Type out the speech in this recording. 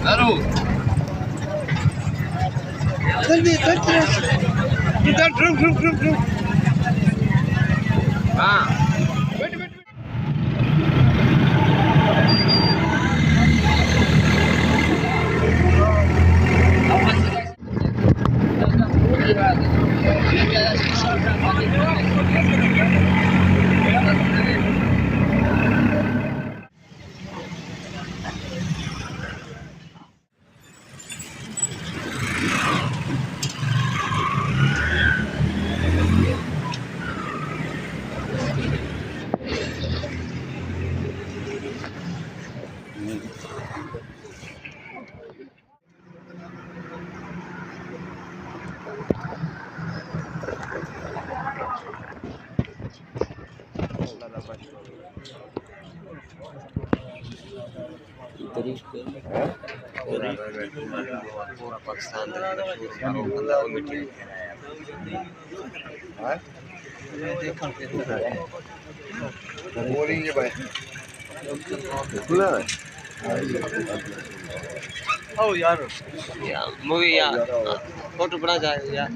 hello जल्दी इधर रुक हाँ वेट पूरा पाकिस्तान यार मूवी यार फोटो बना जाएगा यार